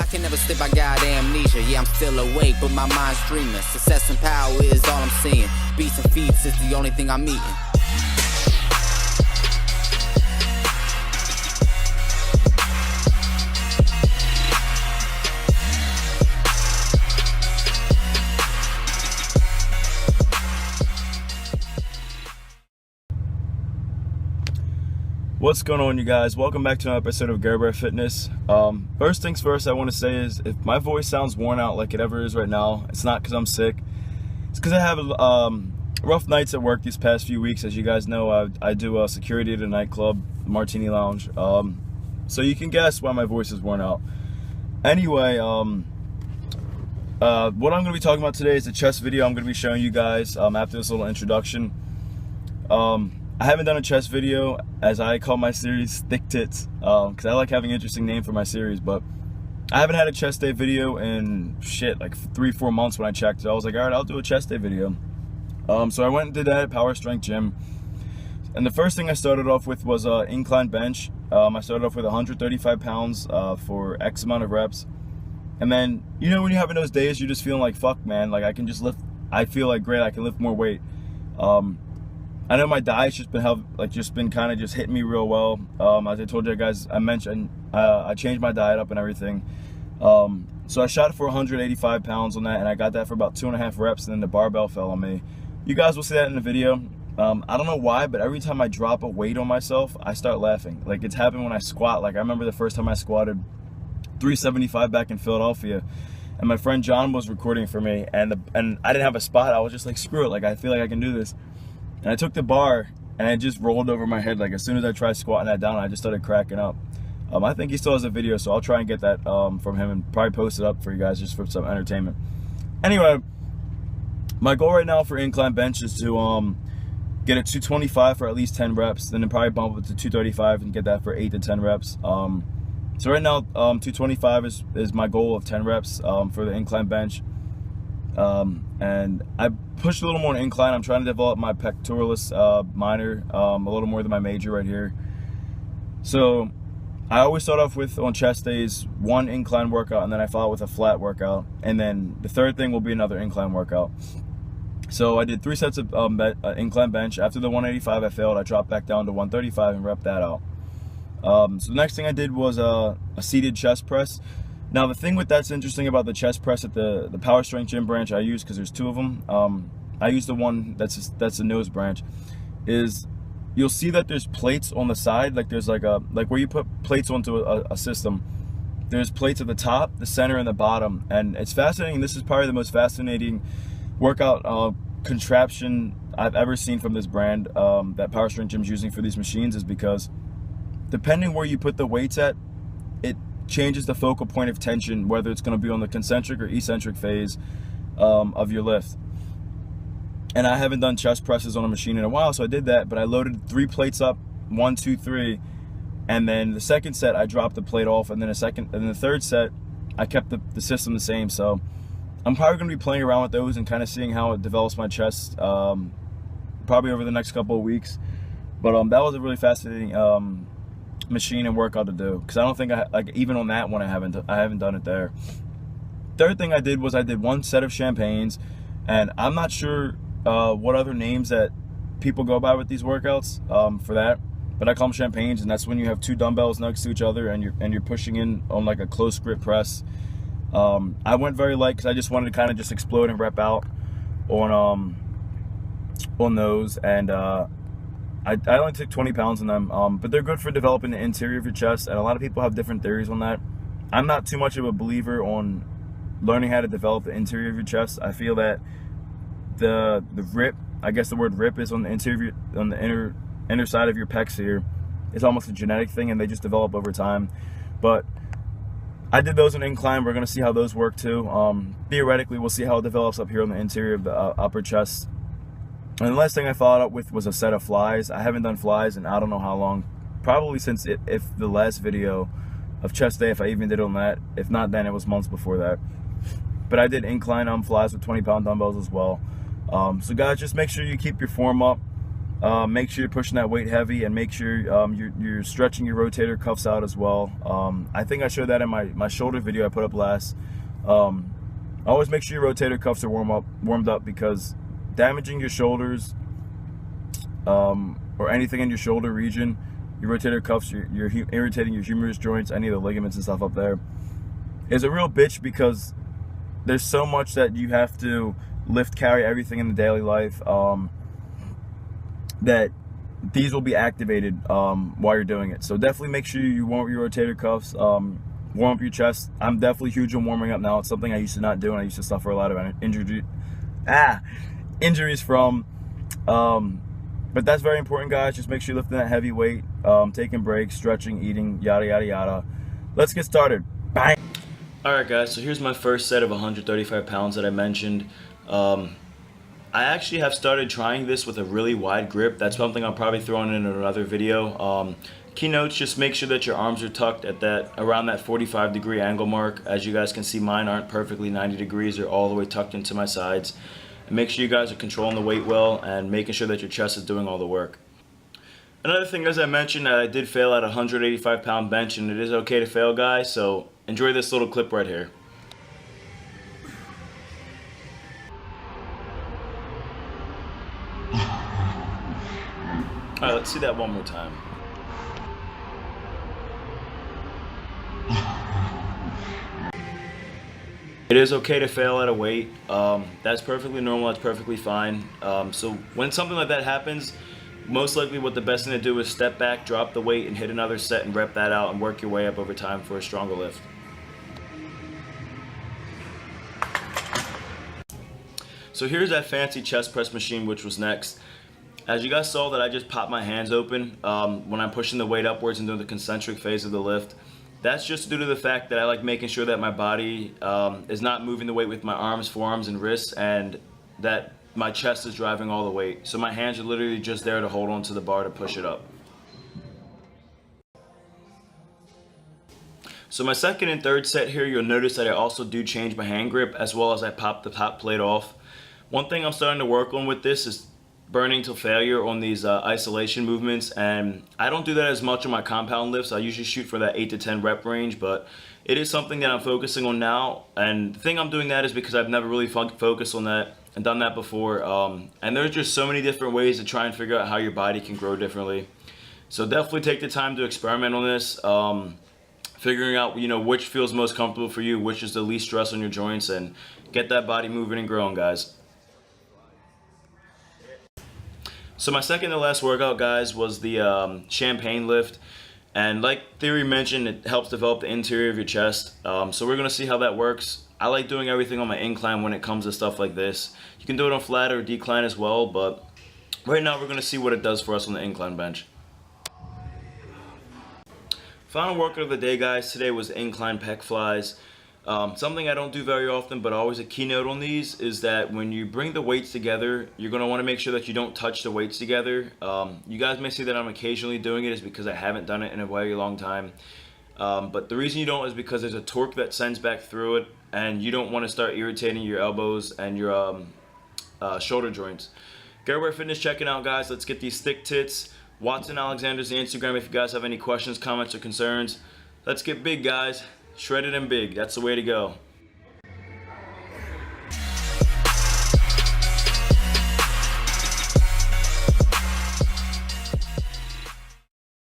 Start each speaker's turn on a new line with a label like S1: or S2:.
S1: can never sleep, I got amnesia. Yeah, I'm still awake, but my mind's dreaming. Success and power is all I'm seeing. Beats and feats is the only thing I'm eating.
S2: What's going on, you guys? Welcome back to another episode of Garbearfitness. First things first, I want to say is if my voice sounds worn out like it ever is right now, it's not because I'm sick. It's because I have rough nights at work these past few weeks. As you guys know, I do security at a nightclub, Martini Lounge. So you can guess why my voice is worn out. Anyway, what I'm going to be talking about today is a chest video I'm going to be showing you guys after this little introduction. I haven't done a chest video, as I call my series Thick Tits, because I like having an interesting name for my series, but I haven't had a chest day video in like 3-4 months when I checked. So I was like, all right, I'll do a chest day video. So I went and did that at Power Strength Gym. And the first thing I started off with was incline bench. I started off with 135 pounds for X amount of reps. And then, you know, when you're having those days, you're just feeling like, fuck, man, like I can just lift, I feel like great, I can lift more weight. I know my diet's just been kind of hitting me real well. As I told you guys, I changed my diet up and everything. So I shot for 185 pounds on that, and I got that for about 2.5 reps, and then the barbell fell on me. You guys will see that in the video. I don't know why, but every time I drop a weight on myself, I start laughing. Like, it's happened when I squat. Like, I remember the first time I squatted 375 back in Philadelphia, and my friend John was recording for me, and I didn't have a spot. I was just like, screw it, like I feel like I can do this. And I took the bar and it just rolled over my head. Like, as soon as I tried squatting that down, I just started cracking up. I think he still has a video, so I'll try and get that from him and probably post it up for you guys just for some entertainment. Anyway, my goal right now for incline bench is to get it 225 for at least 10 reps, then probably bump it to 235 and get that for 8 to 10 reps. So right now, 225 is my goal of 10 reps for the incline bench. And I pushed a little more on incline. I'm trying to develop my pectoralis minor a little more than my major right here. So I always start off with, on chest days, one incline workout, and then I follow with a flat workout, and then the third thing will be another incline workout. So I did 3 sets of incline bench. After the 185 I failed, I dropped back down to 135 and repped that out. So the next thing I did was a seated chest press. Now, the thing that's interesting about the chest press at the Power Strength Gym branch I use, because there's 2 of them, I use the one that's the nose branch, is you'll see that there's plates on the side, like there's like where you put plates onto a system. There's plates at the top, the center, and the bottom, and it's fascinating. This is probably the most fascinating workout contraption I've ever seen from this brand that Power Strength Gym's using for these machines, is because depending where you put the weights at, it changes the focal point of tension, whether it's going to be on the concentric or eccentric phase of your lift. And I haven't done chest presses on a machine in a while, so I did that, but I loaded 3 plates up, 1, 2, 3, and then the second set I dropped the plate off, and then the third set I kept the system the same. So I'm probably going to be playing around with those and kind of seeing how it develops my chest probably over the next couple of weeks. But that was a really fascinating machine and workout to do, because I don't think even on that one I haven't done it there. Third thing I did was I did 1 set of champagnes, and I'm not sure what other names that people go by with these workouts for that, but I call them champagnes, and that's when you have 2 dumbbells next to each other and you're pushing in on like a close grip press. I went very light because I just wanted to kind of just explode and rep out on those, and I only took 20 pounds on them, but they're good for developing the interior of your chest, and a lot of people have different theories on that. I'm not too much of a believer on learning how to develop the interior of your chest. I feel that the rip, I guess the word rip is on the interior, on the inner side of your pecs here. It's almost a genetic thing, and they just develop over time. But I did those in incline. We're going to see how those work too. Theoretically, we'll see how it develops up here on the interior of the upper chest. And the last thing I followed up with was a set of flies. I haven't done flies in I don't know how long. Probably since if the last video of chest day, if I even did on that. If not, then it was months before that. But I did incline flies with 20-pound dumbbells as well. So guys, just make sure you keep your form up. make sure you're pushing that weight heavy, and make sure you're stretching your rotator cuffs out as well. I think I showed that in my shoulder video I put up last. Always make sure your rotator cuffs are warmed up, because damaging your shoulders or anything in your shoulder region, your rotator cuffs, you're irritating your humerus joints, any of the ligaments and stuff up there, is a real bitch, because there's so much that you have to lift, carry, everything in the daily life, that these will be activated while you're doing it. So definitely make sure you warm up your rotator cuffs, warm up your chest. I'm definitely huge on warming up now. It's something I used to not do, and I used to suffer a lot of injuries from. But that's very important, guys. Just make sure you're lifting that heavy weight, taking breaks, stretching, eating, yada yada yada. Let's get started. Bang. Alright guys, so here's my first set of 135 pounds that I mentioned. I actually have started trying this with a really wide grip. That's something I'm probably throwing in another video. Keynotes, just make sure that your arms are tucked at around that 45-degree angle mark. As you guys can see, mine aren't perfectly 90 degrees. They're all the way tucked into my sides. And make sure you guys are controlling the weight well and making sure that your chest is doing all the work. Another thing, as I mentioned, I did fail at a 185-pound bench, and it is okay to fail, guys. So enjoy this little clip right here. Alright, let's see that one more time. It is okay to fail at a weight. That's perfectly normal, that's perfectly fine. So when something like that happens, most likely what the best thing to do is step back, drop the weight, and hit another set and rep that out and work your way up over time for a stronger lift. So here's that fancy chest press machine, which was next. As you guys saw that I just popped my hands open when I'm pushing the weight upwards and doing the concentric phase of the lift. That's just due to the fact that I like making sure that my body is not moving the weight with my arms, forearms, and wrists, and that my chest is driving all the weight. So my hands are literally just there to hold on to the bar to push it up. So my second and third set here, you'll notice that I also do change my hand grip, as well as I pop the top plate off. One thing I'm starting to work on with this is burning to failure on these isolation movements, and I don't do that as much on my compound lifts. I usually shoot for that 8 to 10 rep range, but it is something that I'm focusing on now. And the thing I'm doing that is because I've never really focused on that and done that before, and there's just so many different ways to try and figure out how your body can grow differently. So definitely take the time to experiment on this, figuring out which feels most comfortable for you, which is the least stress on your joints, and get that body moving and growing, guys. So my second to last workout, guys, was the champagne lift, and like Theory mentioned, it helps develop the interior of your chest. So we're gonna see how that works. I like doing everything on my incline when it comes to stuff like this. You can do it on flat or decline as well, but right now we're gonna see what it does for us on the incline bench. Final workout of the day, guys, today was incline pec flies. Something I don't do very often, but always a keynote on these, is that when you bring the weights together, you're going to want to make sure that you don't touch the weights together. You guys may see that I'm occasionally doing it is because I haven't done it in a very long time. But the reason you don't is because there's a torque that sends back through it, and you don't want to start irritating your elbows and your shoulder joints. Garbearfitness checking out, guys. Let's get these thick tits. Watson Alexander's the Instagram if you guys have any questions, comments, or concerns. Let's get big, guys. Shredded and big. That's the way to go.